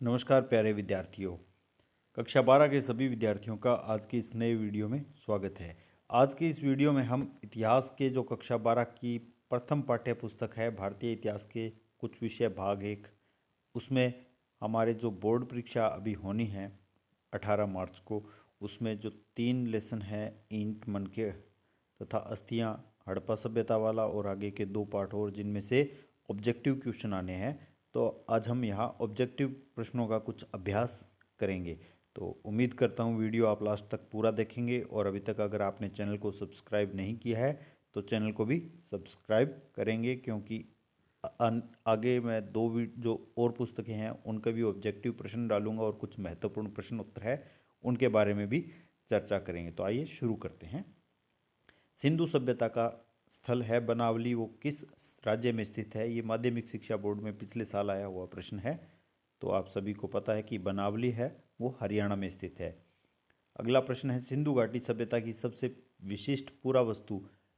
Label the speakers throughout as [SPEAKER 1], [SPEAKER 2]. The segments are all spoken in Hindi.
[SPEAKER 1] नमस्कार प्यारे विद्यार्थियों। कक्षा 12 के सभी विद्यार्थियों का आज के इस नए वीडियो में स्वागत है। आज के इस वीडियो में हम इतिहास के जो कक्षा 12 की प्रथम पाठ्य पुस्तक है भारतीय इतिहास के कुछ विषय भाग 1, उसमें हमारे जो बोर्ड परीक्षा अभी होनी है 18 मार्च को, उसमें जो 3 लेसन है ईंट मनके तथा अस्थियां हड़प्पा सभ्यता वाला और आगे के 2 पार्ट और जिनमें से ऑब्जेक्टिव क्वेश्चन आने हैं। तो आज हम यहाँ ऑब्जेक्टिव प्रश्नों का कुछ अभ्यास करेंगे। तो उम्मीद करता हूँ वीडियो आप लास्ट तक पूरा देखेंगे और अभी तक अगर आपने चैनल को सब्सक्राइब नहीं किया है तो चैनल को भी सब्सक्राइब करेंगे, क्योंकि आगे मैं जो और पुस्तकें हैं उनका भी ऑब्जेक्टिव प्रश्न डालूंगा और कुछ महत्वपूर्ण प्रश्न उत्तर है उनके बारे में भी चर्चा करेंगे। तो आइए शुरू करते हैं। सिंधु सभ्यता का स्थल है बनावली, वो किस राज्य में स्थित है? ये माध्यमिक शिक्षा बोर्ड में पिछले साल आया हुआ प्रश्न है। तो आप सभी को पता है कि बनावली है वो हरियाणा में स्थित है। अगला प्रश्न है सिंधु घाटी सभ्यता की सबसे विशिष्ट पुरावस्तु।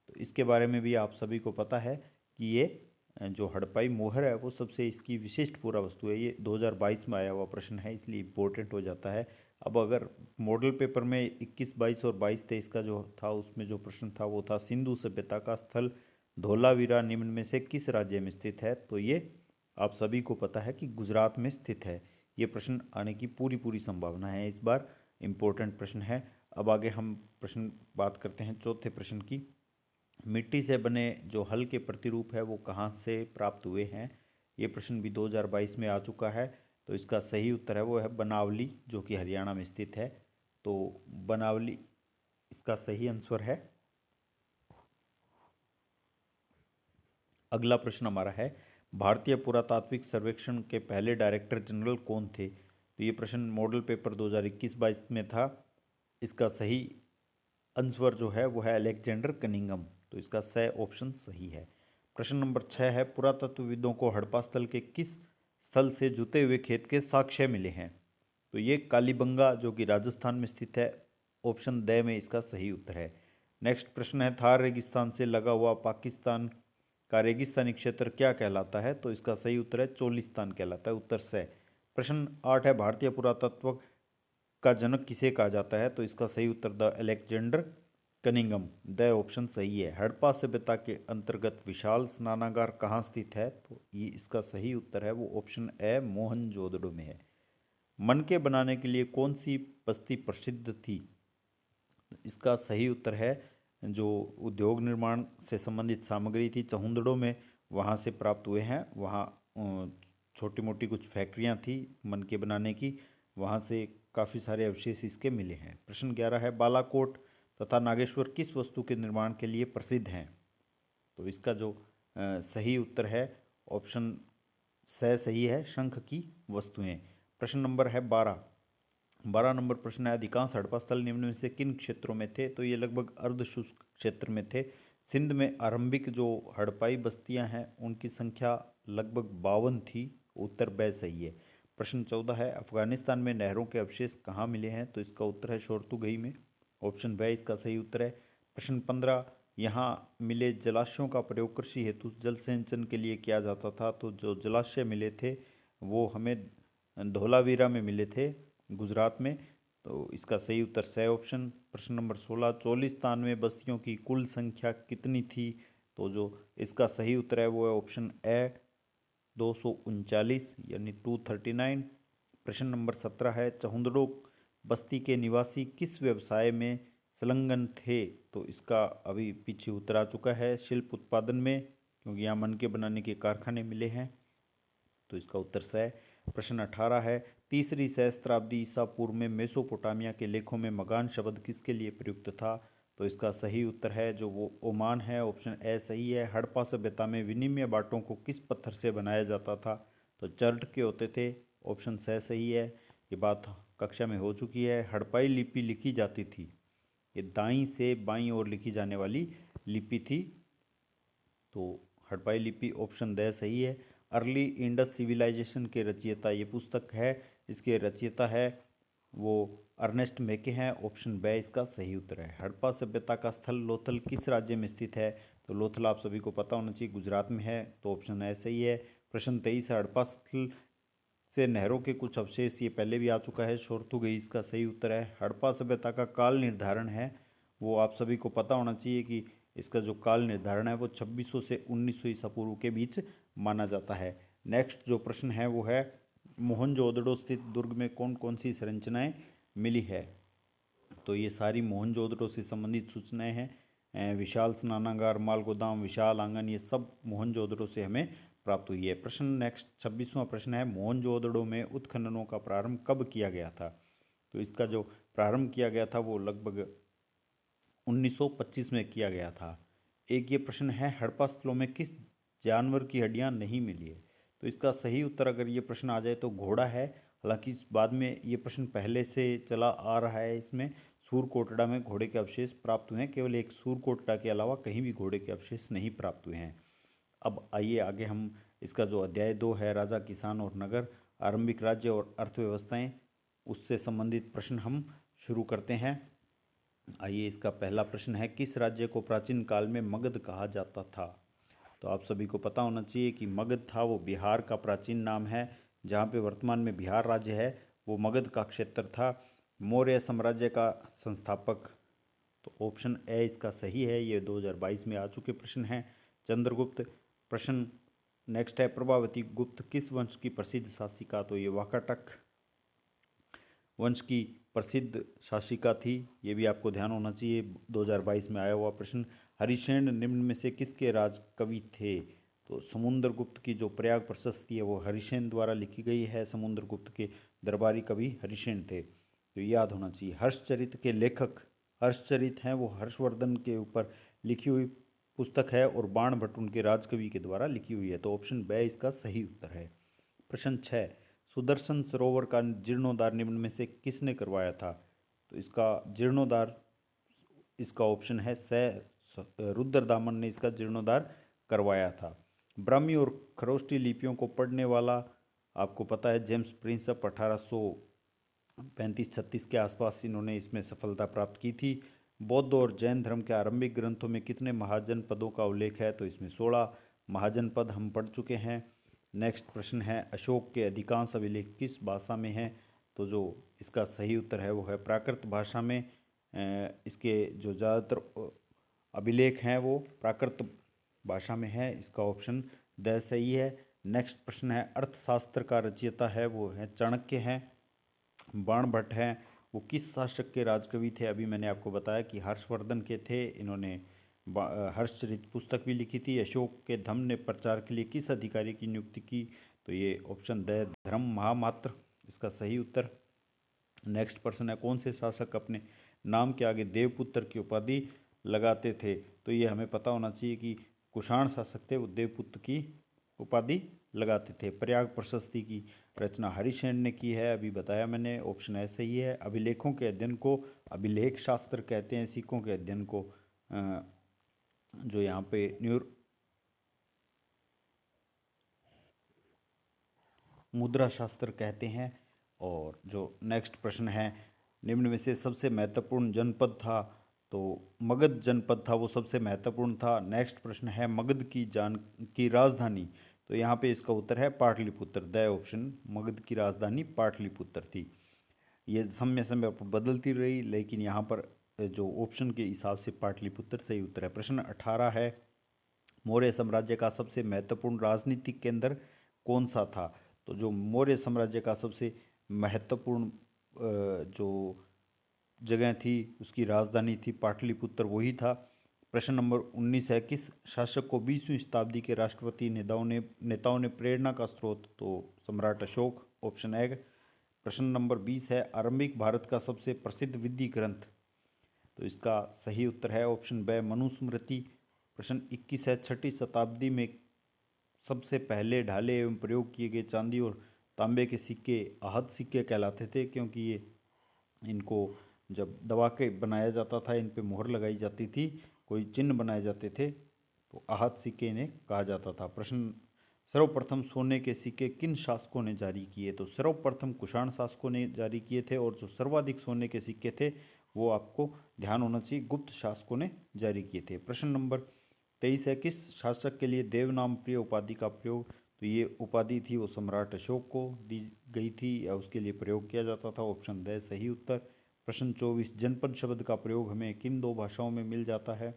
[SPEAKER 1] तो इसके बारे में भी आप सभी को पता है कि ये जो हड़प्पाई मोहर है वो सबसे इसकी विशिष्ट पुरावस्तु है। ये 2022 में आया हुआ प्रश्न है, इसलिए इम्पोर्टेंट हो जाता है। अब अगर मॉडल पेपर में 21, 22 और 22, 23 का जो था उसमें जो प्रश्न था वो था सिंधु सभ्यता का स्थल धोलावीरा निम्न में से किस राज्य में स्थित है? तो ये आप सभी को पता है कि गुजरात में स्थित है। ये प्रश्न आने की पूरी पूरी संभावना है, इस बार इम्पोर्टेंट प्रश्न है। अब आगे हम प्रश्न बात करते हैं चौथे प्रश्न की। मिट्टी से बने जो हल के प्रतिरूप है वो कहाँ से प्राप्त हुए हैं? ये प्रश्न भी 2022 में आ चुका है। तो इसका सही उत्तर है वो है बनावली, जो कि हरियाणा में स्थित है। तो बनावली इसका सही आंसर है। अगला प्रश्न हमारा है भारतीय पुरातात्विक सर्वेक्षण के पहले डायरेक्टर जनरल कौन थे? तो ये प्रश्न मॉडल पेपर 2021-22 में था। इसका सही आंसर जो है वो है अलेक्जेंडर कनिंगम। तो इसका सही ऑप्शन सही है। प्रश्न नंबर 6 है पुरातत्वविदों को हड़प्पा स्थल के किस स्थल से जुते हुए खेत के साक्ष्य मिले हैं? तो ये कालीबंगा, जो कि राजस्थान में स्थित है। ऑप्शन द में इसका सही उत्तर है। नेक्स्ट प्रश्न है थार रेगिस्तान से लगा हुआ पाकिस्तान का रेगिस्तानी क्षेत्र क्या कहलाता है? तो इसका सही उत्तर है चोलिस्तान कहलाता है, उत्तर से। प्रश्न 8 है भारतीय पुरातत्व का जनक किसे कहा जाता है? तो इसका सही उत्तर D Alexander Cunningham, D option सही है। हड़प्पा सभ्यता के अंतर्गत विशाल स्नानागार कहाँ स्थित है? तो ये इसका सही उत्तर है वो ऑप्शन ए मोहनजोदड़ो में है। मनके बनाने के लिए कौन सी बस्ती प्रसिद्ध थी? इसका सही उत्तर है जो उद्योग निर्माण से संबंधित सामग्री थी चहुंदड़ों में, वहाँ से प्राप्त हुए हैं। वहाँ छोटी मोटी कुछ फैक्ट्रियाँ थी मनके बनाने की, वहाँ से काफ़ी सारे अवशेष इसके मिले हैं। प्रश्न 11 है बालाकोट तथा नागेश्वर किस वस्तु के निर्माण के लिए प्रसिद्ध हैं? तो इसका जो सही उत्तर है ऑप्शन सही है, शंख की वस्तुएं। प्रश्न नंबर है 12 नंबर प्रश्न है अधिकांश हड़प्पा स्थल निम्न में से किन क्षेत्रों में थे? तो ये लगभग अर्ध शुष्क क्षेत्र में थे। सिंध में आरंभिक जो हड़प्पाई बस्तियां हैं उनकी संख्या लगभग 52 थी, उत्तर ब सही है। प्रश्न 14 है अफगानिस्तान में नहरों के अवशेष कहाँ मिले हैं? तो इसका उत्तर है शोरतुगई में, ऑप्शन ब इसका सही उत्तर है। प्रश्न 15 यहाँ मिले जलाशयों का प्रयोग कृषि हेतु जल सिंचन के लिए किया जाता था। तो जो जलाशय मिले थे वो हमें धोलावीरा में मिले थे गुजरात में। तो इसका सही उत्तर सही ऑप्शन। प्रश्न नंबर 16 चोलिस्तान में बस्तियों की कुल संख्या कितनी थी? तो जो इसका सही उत्तर है वो है ऑप्शन ए 239 यानी 239। प्रश्न नंबर 17 है चहुंदड़ो बस्ती के निवासी किस व्यवसाय में संलग्न थे? तो इसका अभी पीछे उत्तर आ चुका है शिल्प उत्पादन में, क्योंकि यहाँ मनके बनाने के कारखाने मिले हैं। तो इसका उत्तर स है। प्रश्न 18 है तीसरी सहस्त्राब्दी ईसा पूर्व में मेसोपोटामिया के लेखों में मगान शब्द किसके लिए प्रयुक्त था? तो इसका सही उत्तर है जो वो ओमान है, ऑप्शन ए सही है। हड़प्पा सभ्यता में विनिमय बाटों को किस पत्थर से बनाया जाता था? तो चर्ट के होते थे, ऑप्शन स सही है। ये बात कक्षा में हो चुकी है। हड़प्पाई लिपि लिखी जाती थी, ये दाईं से बाईं ओर लिखी जाने वाली लिपि थी। तो हड़प्पाई लिपि ऑप्शन द सही है। अर्ली इंडस सिविलाइजेशन के रचयिता, ये पुस्तक है इसके रचयिता है वो अर्नेस्ट मेके हैं, ऑप्शन ब इसका सही उत्तर है। हड़प्पा सभ्यता का स्थल लोथल किस राज्य में स्थित है? तो लोथल आप सभी को पता होना चाहिए गुजरात में है, तो ऑप्शन ए सही है। प्रश्न 23 है हड़प्पा स्थल से नहरों के कुछ अवशेष, ये पहले भी आ चुका है। शोरथुगई इसका सही उत्तर है। हड़प्पा सभ्यता का काल निर्धारण है वो आप सभी को पता होना चाहिए कि इसका जो काल निर्धारण है वो 2600 से 1900 ईसा पूर्व के बीच माना जाता है। नेक्स्ट जो प्रश्न है वो है मोहनजोदड़ो स्थित दुर्ग में कौन कौन सी संरचनाएं मिली है। तो ये सारी मोहनजोदड़ो से संबंधित सूचनाएं हैं। विशाल स्नानागार, माल गोदाम, विशाल आंगन, ये सब मोहनजोदड़ो से हमें प्राप्त हुई है। प्रश्न नेक्स्ट 26वां प्रश्न है मोहनजोदड़ो में उत्खननों का प्रारंभ कब किया गया था। तो इसका जो प्रारंभ किया गया था वो लगभग 1925 में किया गया था। एक ये प्रश्न है हड़प्पा स्थलों में किस जानवर की हड्डियां नहीं मिली है। तो इसका सही उत्तर अगर ये प्रश्न आ जाए तो घोड़ा है। हालांकि बाद में ये प्रश्न पहले से चला आ रहा है। इसमें सूरकोटड़ा में घोड़े के अवशेष प्राप्त हुए हैं। केवल एक सूरकोटड़ा के अलावा कहीं भी घोड़े के अवशेष नहीं प्राप्त हुए हैं। अब आइए आगे हम इसका जो अध्याय 2 है राजा, किसान और नगर, आरंभिक राज्य और अर्थव्यवस्थाएं, उससे संबंधित प्रश्न हम शुरू करते हैं। आइए इसका पहला प्रश्न है किस राज्य को प्राचीन काल में मगध कहा जाता था। तो आप सभी को पता होना चाहिए कि मगध था वो बिहार का प्राचीन नाम है। जहाँ पे वर्तमान में बिहार राज्य है वो मगध का क्षेत्र था। मौर्य साम्राज्य का संस्थापक, तो ऑप्शन ए इसका सही है। ये 2022 में आ चुके प्रश्न हैं। चंद्रगुप्त। प्रश्न नेक्स्ट है प्रभावती गुप्त किस वंश की प्रसिद्ध शासिका। तो ये वाकाटक वंश की प्रसिद्ध शासिका थी। ये भी आपको ध्यान होना चाहिए। 2022 में आया हुआ प्रश्न। हरिशेन निम्न में से किसके राज कवि थे। तो समुद्रगुप्त की जो प्रयाग प्रशस्ति है वो हरिशेन द्वारा लिखी गई है। समुद्रगुप्त के दरबारी कवि हरिशेन थे, तो याद होना चाहिए। हर्षचरित के लेखक हर्षचरित हैं वो हर्षवर्धन के ऊपर लिखी हुई पुस्तक है और बाणभट्ट उनके राजकवि के द्वारा लिखी हुई है। तो ऑप्शन बी इसका सही उत्तर है। प्रश्न 6 सुदर्शन सरोवर का जीर्णोद्धार निम्न में से किसने करवाया था। तो इसका जीर्णोद्धार, इसका ऑप्शन है रुद्रदामन ने इसका जीर्णोद्धार करवाया था। ब्राह्मी और खरोष्टी लिपियों को पढ़ने वाला आपको पता है जेम्स प्रिंसअप 1835-36 के आसपास इन्होंने इसमें सफलता प्राप्त की थी। बौद्ध और जैन धर्म के आरंभिक ग्रंथों में कितने महाजन पदों का उल्लेख है। तो इसमें 16 महाजन पद हम पढ़ चुके हैं। नेक्स्ट प्रश्न है अशोक के अधिकांश अभिलेख किस भाषा में हैं। तो जो इसका सही उत्तर है वो है प्राकृत भाषा में। इसके जो ज़्यादातर अभिलेख हैं वो प्राकृत भाषा में है। इसका ऑप्शन द सही है। नेक्स्ट प्रश्न है अर्थशास्त्र का रचयिता है वो है चाणक्य हैं। बाणभट्ट हैं वो किस शासक के राजकवि थे। अभी मैंने आपको बताया कि हर्षवर्धन के थे। इन्होंने हर्षचरित पुस्तक भी लिखी थी। अशोक के धम्म ने प्रचार के लिए किस अधिकारी की नियुक्ति की। तो ये ऑप्शन द धर्म महामात्र इसका सही उत्तर। नेक्स्ट प्रश्न है कौन से शासक अपने नाम के आगे देवपुत्र की उपाधि लगाते थे। तो ये हमें पता होना चाहिए कि कुषाण शासक थे वो देवपुत्र की उपाधि लगाते थे। प्रयाग प्रशस्ति की रचना हरिसेन ने की है, अभी बताया मैंने। ऑप्शन है सही है। अभिलेखों के अध्ययन को अभिलेख शास्त्र कहते हैं। सिक्कों के अध्ययन को जो यहाँ पे मुद्रा शास्त्र कहते हैं। और जो नेक्स्ट प्रश्न है निम्न में से सबसे महत्वपूर्ण जनपद था। तो मगध जनपद था वो सबसे महत्वपूर्ण था। नेक्स्ट प्रश्न है मगध की राजधानी। तो यहाँ पे इसका उत्तर है पाटलिपुत्र। द ऑप्शन मगध की राजधानी पाटलिपुत्र थी। ये समय समय पर बदलती रही लेकिन यहाँ पर जो ऑप्शन के हिसाब से पाटलिपुत्र सही उत्तर है। प्रश्न 18 है मौर्य साम्राज्य का सबसे महत्वपूर्ण राजनीतिक केंद्र कौन सा था। तो जो मौर्य साम्राज्य का सबसे महत्वपूर्ण जो जगह थी उसकी राजधानी थी पाटलिपुत्र, वही था। प्रश्न नंबर 19 है किस शासक को 20वीं शताब्दी के राष्ट्रपति नेताओं ने प्रेरणा का स्रोत। तो सम्राट अशोक, ऑप्शन ए। प्रश्न नंबर 20 है आरंभिक भारत का सबसे प्रसिद्ध विधि ग्रंथ। तो इसका सही उत्तर है ऑप्शन बी मनुस्मृति। प्रश्न 21 है छठी शताब्दी में सबसे पहले ढाले एवं प्रयोग किए गए चांदी और तांबे के सिक्के आहत सिक्के कहलाते थे, क्योंकि ये इनको जब दबा के बनाया जाता था, इन पे मोहर लगाई जाती थी, कोई चिन्ह बनाए जाते थे, तो आहत सिक्के इन्हें कहा जाता था। प्रश्न सर्वप्रथम सोने के सिक्के किन शासकों ने जारी किए। तो सर्वप्रथम कुषाण शासकों ने जारी किए थे और जो सर्वाधिक सोने के सिक्के थे वो आपको ध्यान होना चाहिए गुप्त शासकों ने जारी किए थे। प्रश्न नंबर 23 है किस शासक के लिए देवनाम प्रिय उपाधि का प्रयोग। तो ये उपाधि थी वो सम्राट अशोक को दी गई थी या उसके लिए प्रयोग किया जाता था। ऑप्शन द सही उत्तर। प्रश्न 24, जनपद शब्द का प्रयोग हमें किन दो भाषाओं में मिल जाता है?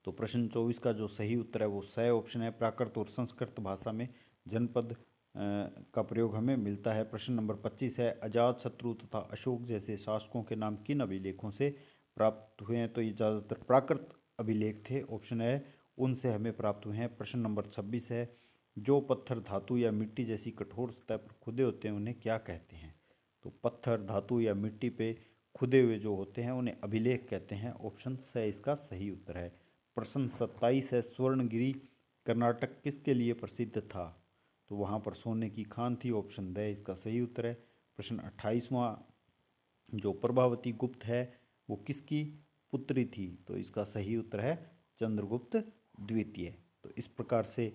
[SPEAKER 1] तो प्रश्न 24 का जो सही उत्तर है वो स ऑप्शन है। प्राकृत और संस्कृत भाषा में जनपद का प्रयोग हमें मिलता है। प्रश्न नंबर 25 है, अजात शत्रु तथा अशोक जैसे शासकों के नाम किन अभिलेखों से प्राप्त हुए हैं? तो ये ज़्यादातर प्राकृत अभिलेख थे। ऑप्शन है उनसे हमें प्राप्त हुए हैं। प्रश्न नंबर 26 है, जो पत्थर धातु या मिट्टी जैसी कठोर सतह पर खुदे होते हैं उन्हें क्या कहते हैं? तो पत्थर धातु या मिट्टी पे खुदे हुए जो होते हैं उन्हें अभिलेख कहते हैं। ऑप्शन स इसका सही उत्तर है। प्रश्न 27 है, स्वर्णगिरी कर्नाटक किसके लिए प्रसिद्ध था? तो वहाँ पर सोने की खान थी। ऑप्शन द इसका सही उत्तर है। प्रश्न 28वां, जो प्रभावती गुप्त है वो किसकी पुत्री थी? तो इसका सही उत्तर है चंद्रगुप्त द्वितीय। तो इस प्रकार से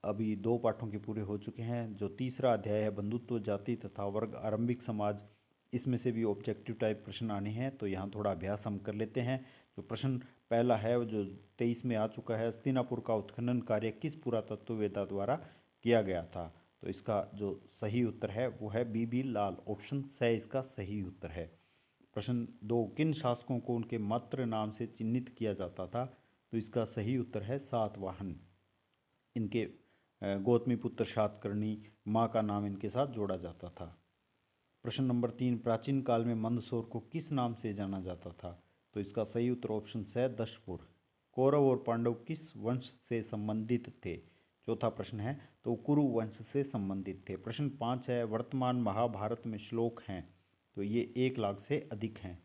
[SPEAKER 1] अभी दो पाठों के पूरे हो चुके हैं। जो तीसरा अध्याय है बंधुत्व, जाति तथा वर्ग, आरंभिक समाज, इसमें से भी ऑब्जेक्टिव टाइप प्रश्न आने हैं। तो यहाँ थोड़ा अभ्यास हम कर लेते हैं। जो प्रश्न पहला है वो जो 23 में आ चुका है, हस्तिनापुर का उत्खनन कार्य किस पुरातत्ववेत्ता द्वारा किया गया था? तो इसका जो सही उत्तर है वो है बी लाल। ऑप्शन स इसका सही उत्तर है। प्रश्न 2, किन शासकों को उनके मातृ नाम से चिन्हित किया जाता था? तो इसका सही उत्तर है सातवाहन। इनके गौतमीपुत्र सातकर्णी माँ का नाम इनके साथ जोड़ा जाता था। प्रश्न नंबर 3, प्राचीन काल में मंदसौर को किस नाम से जाना जाता था? तो इसका सही उत्तर ऑप्शन है दशपुर। कौरव और पांडव किस वंश से संबंधित थे? चौथा प्रश्न है तो कुरु वंश से संबंधित थे। प्रश्न 5 है, वर्तमान महाभारत में श्लोक हैं? तो ये 1 लाख से अधिक हैं।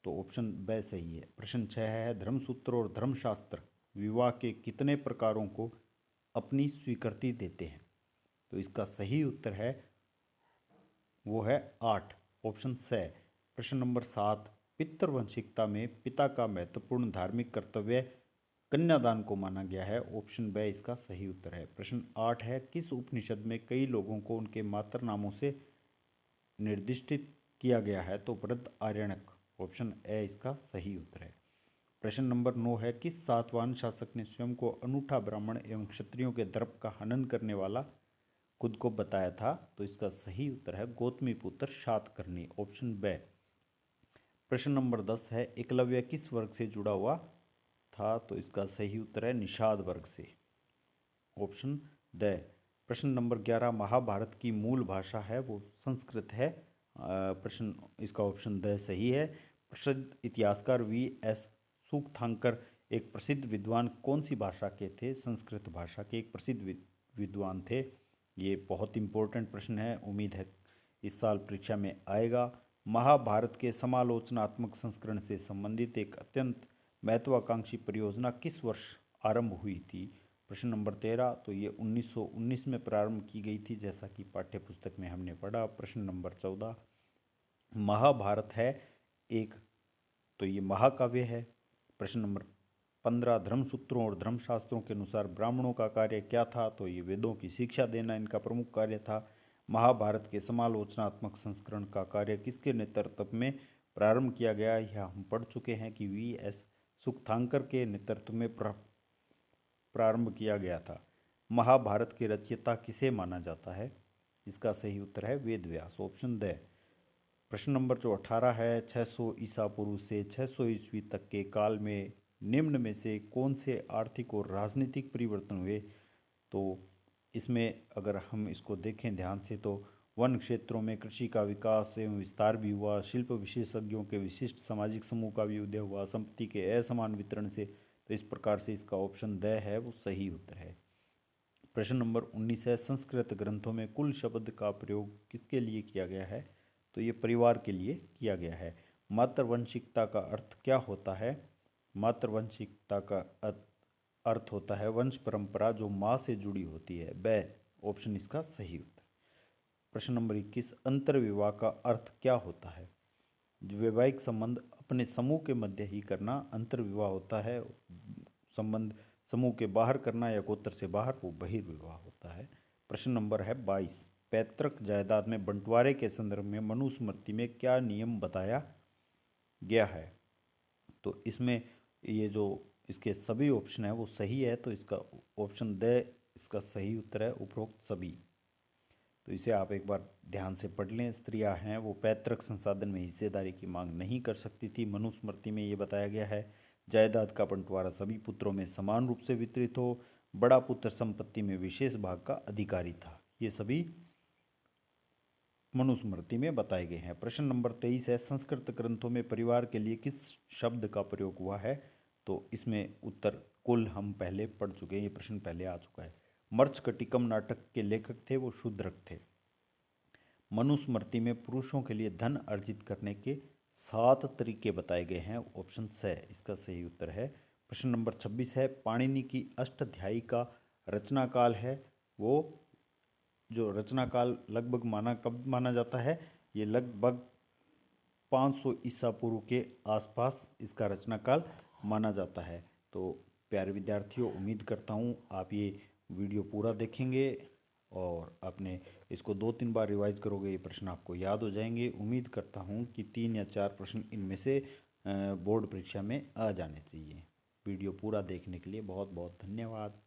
[SPEAKER 1] तो ऑप्शन ब सही है। प्रश्न 6 है, धर्मसूत्र और धर्मशास्त्र विवाह के कितने प्रकारों को अपनी स्वीकृति देते हैं? तो इसका सही उत्तर है वो है 8। ऑप्शन स। प्रश्न नंबर 7, पितृवंशिकता में पिता का महत्वपूर्ण धार्मिक कर्तव्य कन्यादान को माना गया है। ऑप्शन ब इसका सही उत्तर है। प्रश्न 8 है, किस उपनिषद में कई लोगों को उनके मातृ नामों से निर्दिष्ट किया गया है? तो वृद्ध आर्यणक। ऑप्शन ए इसका सही उत्तर है। प्रश्न नंबर 9 है, किस सातवाहन शासक ने स्वयं को अनूठा ब्राह्मण एवं क्षत्रियों के दर्प का हनन करने वाला खुद को बताया था? तो इसका सही उत्तर है गौतमीपुत्र सातकर्णी। ऑप्शन ब। प्रश्न नंबर 10 है, एकलव्य किस वर्ग से जुड़ा हुआ था? तो इसका सही उत्तर है निषाद वर्ग से। Option D. प्रश्न नंबर 11, महाभारत की मूल भाषा है वो संस्कृत है। प्रश्न इसका ऑप्शन द सही है। प्रसिद्ध इतिहासकार V.S. सूक्तांकर एक प्रसिद्ध विद्वान कौन सी भाषा के थे? संस्कृत भाषा के एक प्रसिद्ध विद्वान थे। ये बहुत इंपॉर्टेंट प्रश्न है, उम्मीद है इस साल परीक्षा में आएगा। महाभारत के समालोचनात्मक संस्करण से संबंधित एक अत्यंत महत्वाकांक्षी परियोजना किस वर्ष आरंभ हुई थी? प्रश्न नंबर 13, तो ये 1919 में प्रारंभ की गई थी, जैसा कि पाठ्य पुस्तक में हमने पढ़ा। प्रश्न नंबर 14, महाभारत है एक, तो ये महाकाव्य है। प्रश्न नंबर 15, धर्मसूत्रों और धर्मशास्त्रों के अनुसार ब्राह्मणों का कार्य क्या था? तो ये वेदों की शिक्षा देना इनका प्रमुख कार्य था। महाभारत के समालोचनात्मक संस्करण का कार्य किसके नेतृत्व में प्रारंभ किया गया? यह हम पढ़ चुके हैं कि V.S. सूक्तांकर के नेतृत्व में प्रारंभ किया गया था। महाभारत के रचयिता किसे माना जाता है? इसका सही उत्तर है वेद व्यास। Option D. प्रश्न नंबर जो 18 है, 600 ईसा पूर्व से 600 ईस्वी तक के काल में निम्न में से कौन से आर्थिक और राजनीतिक परिवर्तन हुए? तो इसमें अगर हम इसको देखें ध्यान से तो वन क्षेत्रों में कृषि का विकास एवं विस्तार भी हुआ, शिल्प विशेषज्ञों के विशिष्ट सामाजिक समूह का भी उदय हुआ, संपत्ति के असमान वितरण से। तो इस प्रकार से इसका ऑप्शन द है वो सही उत्तर है। प्रश्न नंबर 19 है, संस्कृत ग्रंथों में कुल शब्द का प्रयोग किसके लिए किया गया है? तो ये परिवार के लिए किया गया है। मातृवंशिकता का अर्थ क्या होता है? मातृवंशिकता का अर्थ होता है वंश परंपरा जो माँ से जुड़ी होती है। ब ऑप्शन इसका सही उत्तर। प्रश्न नंबर 21, अंतर्विवाह का अर्थ क्या होता है? वैवाहिक संबंध अपने समूह के मध्य ही करना अंतर्विवाह होता है। संबंध समूह के बाहर करना या गोत्र से बाहर वो बहिर्विवाह होता है। प्रश्न नंबर है 22, पैतृक जायदाद में बंटवारे के संदर्भ में मनुस्मृति में क्या नियम बताया गया है? तो इसमें ये जो इसके सभी ऑप्शन है वो सही है। तो इसका ऑप्शन द इसका सही उत्तर है उपरोक्त सभी। तो इसे आप एक बार ध्यान से पढ़ लें। स्त्रियां हैं वो पैतृक संसाधन में हिस्सेदारी की मांग नहीं कर सकती थी। मनुस्मृति में ये बताया गया है। जायदाद का बंटवारा सभी पुत्रों में समान रूप से वितरित हो। बड़ा पुत्र संपत्ति में विशेष भाग का अधिकारी था। ये सभी मनुस्मृति में बताए गए हैं। प्रश्न नंबर 23 है, संस्कृत ग्रंथों में परिवार के लिए किस शब्द का प्रयोग हुआ है? तो इसमें उत्तर कुल हम पहले पढ़ चुके हैं, ये प्रश्न पहले आ चुका है। मर्चकटिकम नाटक के लेखक थे वो शूद्रक थे। मनुस्मृति में पुरुषों के लिए धन अर्जित करने के 7 तरीके बताए गए हैं। ऑप्शन स इसका सही उत्तर है। प्रश्न नंबर 26 है, पाणिनि की अष्टाध्यायी का रचना काल है वो जो रचना काल लगभग कब माना जाता है? ये लगभग 500 ईसा पूर्व के आसपास इसका रचना काल माना जाता है। तो प्यारे विद्यार्थियों, उम्मीद करता हूँ आप ये वीडियो पूरा देखेंगे और आपने इसको 2-3 बार रिवाइज करोगे, ये प्रश्न आपको याद हो जाएंगे। उम्मीद करता हूँ कि 3 या 4 प्रश्न इनमें से बोर्ड परीक्षा में आ जाने चाहिए। वीडियो पूरा देखने के लिए बहुत बहुत धन्यवाद।